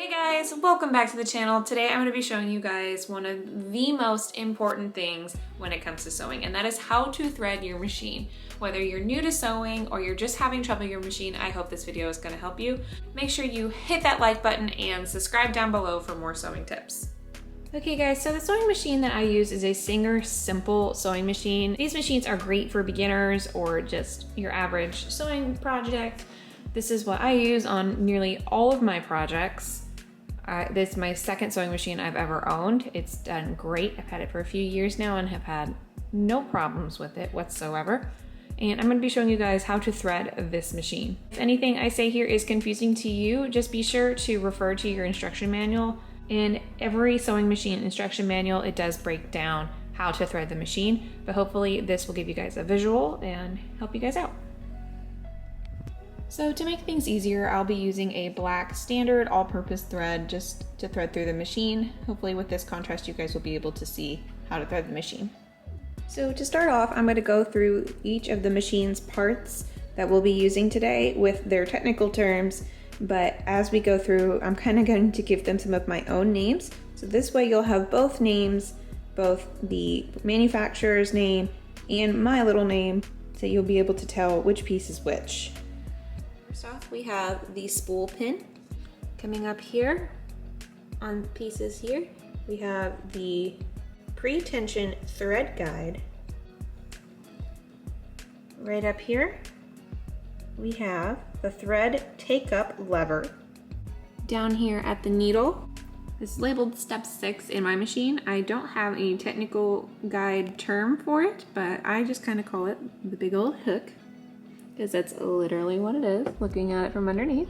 Hey guys, welcome back to the channel. Today I'm going to be showing you guys one of the most important things when it comes to sewing, and that is how to thread your machine. Whether you're new to sewing or you're just having trouble with your machine, I hope this video is going to help you. Make sure you hit that like button and subscribe down below for more sewing tips. Okay guys, so the sewing machine that I use is a Singer Simple sewing machine. These machines are great for beginners or just your average sewing project. This is what I use on nearly all of my projects. This is my second sewing machine I've ever owned. It's done great. I've had it for a few years now and have had no problems with it whatsoever. And I'm going to be showing you guys how to thread this machine. If anything I say here is confusing to you, just be sure to refer to your instruction manual. In every sewing machine instruction manual, it does break down how to thread the machine, but hopefully this will give you guys a visual and help you guys out. So to make things easier, I'll be using a black standard all-purpose thread just to thread through the machine. Hopefully with this contrast, you guys will be able to see how to thread the machine. So to start off, I'm going to go through each of the machine's parts that we'll be using today with their technical terms, but as we go through, I'm kind of going to give them some of my own names. So this way you'll have both names, both the manufacturer's name and my little name, so you'll be able to tell which piece is which. First off, we have the spool pin coming up here on pieces here. We have the pre-tension thread guide. Right up here, we have the thread take-up lever. Down here at the needle, it's labeled step 6 in my machine. I don't have a technical guide term for it, but I just kind of call it the big old hook, because that's literally what it is, looking at it from underneath.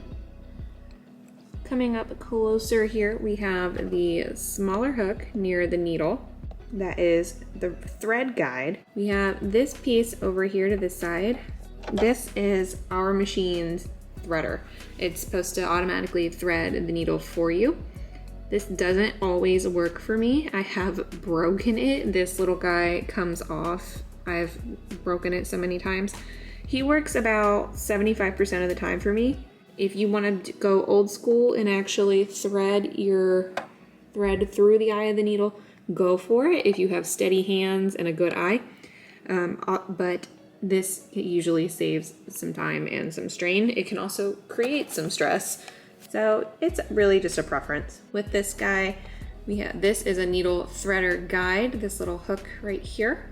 Coming up closer here, we have the smaller hook near the needle. That is the thread guide. We have this piece over here to the side. This is our machine's threader. It's supposed to automatically thread the needle for you. This doesn't always work for me. I have broken it. This little guy comes off. I've broken it so many times. He works about 75% of the time for me. If you want to go old school and actually thread your thread through the eye of the needle, go for it if you have steady hands and a good eye. But this usually saves some time and some strain. It can also create some stress. So it's really just a preference. With this guy, this is a needle threader guide, this little hook right here.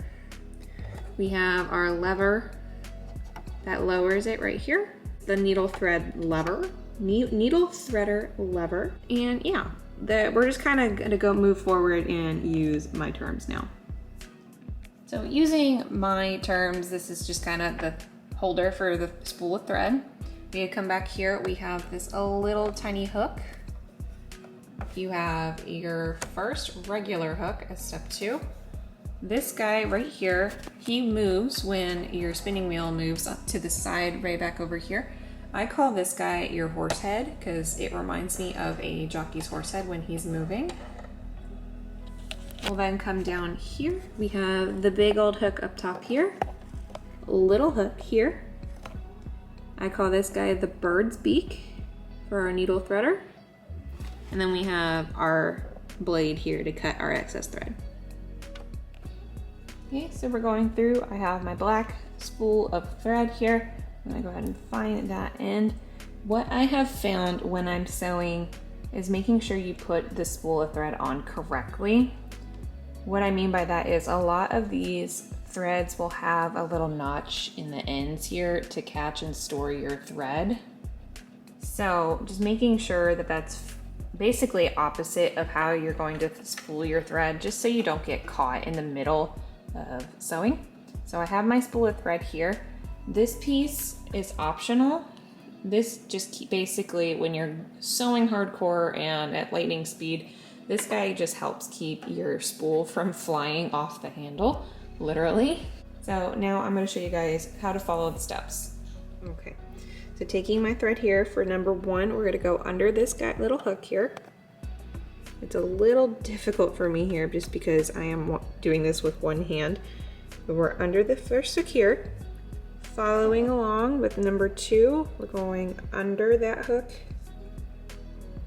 We have our lever that lowers it right here. The needle thread lever, needle threader lever. And yeah, we're just kind of gonna move forward and use my terms now. So using my terms, this is just kind of the holder for the spool of thread. We come back here, we have this little tiny hook. You have your first regular hook at step 2. This guy right here, he moves when your spinning wheel moves up to the side right back over here. I call this guy your horse head because it reminds me of a jockey's horse head when he's moving. We'll then come down here. We have the big old hook up top here, little hook here. I call this guy the bird's beak for our needle threader. And then we have our blade here to cut our excess thread. Okay, so we're going through. I have my black spool of thread here. I'm gonna go ahead and find that end. What I have found when I'm sewing is making sure you put the spool of thread on correctly. What I mean by that is a lot of these threads will have a little notch in the ends here to catch and store your thread. So just making sure that that's basically opposite of how you're going to spool your thread, just so you don't get caught in the middle of sewing. So I have my spool of thread here. This piece is optional. This just basically, when you're sewing hardcore and at lightning speed, this guy just helps keep your spool from flying off the handle, literally. So now I'm going to show you guys how to follow the steps. Okay, so taking my thread here for number 1, we're going to go under this little hook here. It's a little difficult for me here just because I am doing this with one hand. But we're under the first hook here. Following along with number 2, we're going under that hook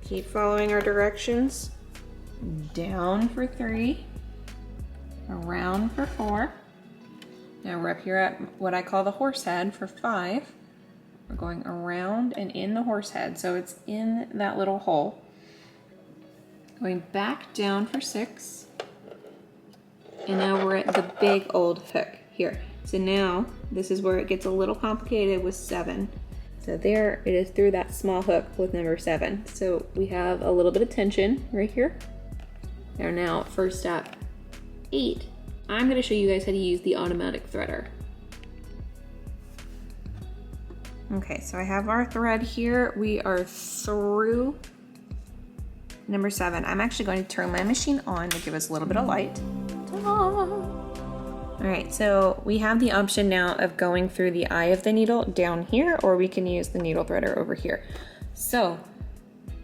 Keep following our directions. Down for 3, around for 4. Now we're up here at what I call the horse head for 5. We're going around and in the horse head, so it's in that little hole. Going back down for 6. And now we're at the big old hook here. So now this is where it gets a little complicated with 7. So there it is through that small hook with number 7. So we have a little bit of tension right here. And now for step 8, I'm gonna show you guys how to use the automatic threader. Okay, so I have our thread here. We are through number 7. I'm actually going to turn my machine on to give us a little bit of light. All right, so we have the option now of going through the eye of the needle down here, or we can use the needle threader over here. So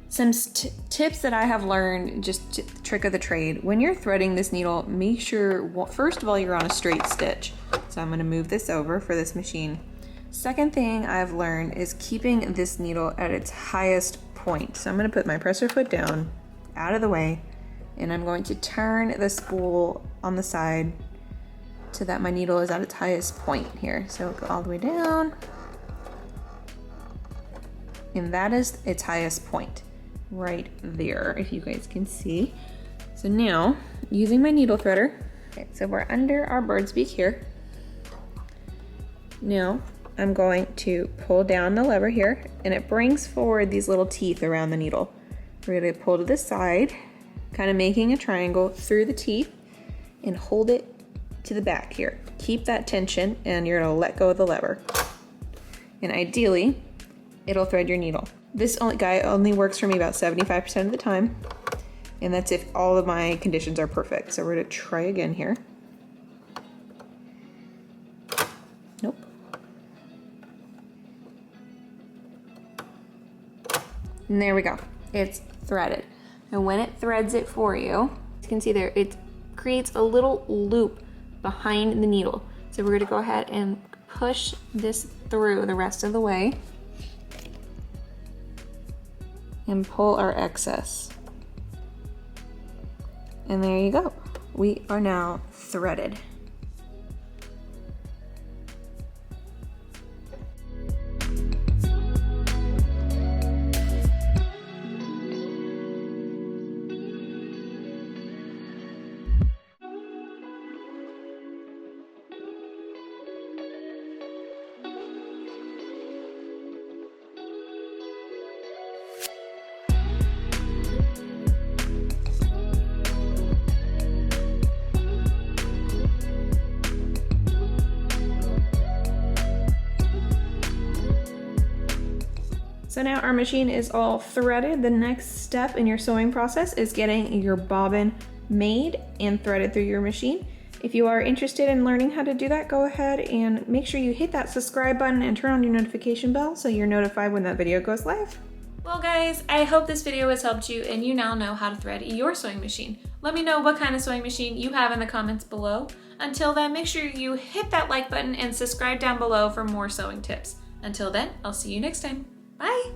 some tips that I have learned, just trick of the trade. When you're threading this needle, make sure, well, first of all, you're on a straight stitch. So I'm gonna move this over for this machine. Second thing I've learned is keeping this needle at its highest point. So I'm gonna put my presser foot down, out of the way, and I'm going to turn the spool on the side so that my needle is at its highest point here. So go all the way down. And that is its highest point, right there, if you guys can see. So now, using my needle threader, okay, so we're under our bird's beak here. Now, I'm going to pull down the lever here, and it brings forward these little teeth around the needle. We're gonna pull to the side, kind of making a triangle through the teeth, and hold it to the back here. Keep that tension, and you're gonna let go of the lever. And ideally, it'll thread your needle. This guy only works for me about 75% of the time, and that's if all of my conditions are perfect. So we're gonna try again here. Nope. And there we go. It's threaded. And when it threads it for you, as you can see there, it creates a little loop behind the needle. So we're gonna go ahead and push this through the rest of the way and pull our excess. And there you go. We are now threaded. So now our machine is all threaded. The next step in your sewing process is getting your bobbin made and threaded through your machine. If you are interested in learning how to do that, go ahead and make sure you hit that subscribe button and turn on your notification bell so you're notified when that video goes live. Well guys, I hope this video has helped you and you now know how to thread your sewing machine. Let me know what kind of sewing machine you have in the comments below. Until then, make sure you hit that like button and subscribe down below for more sewing tips. Until then, I'll see you next time. Bye!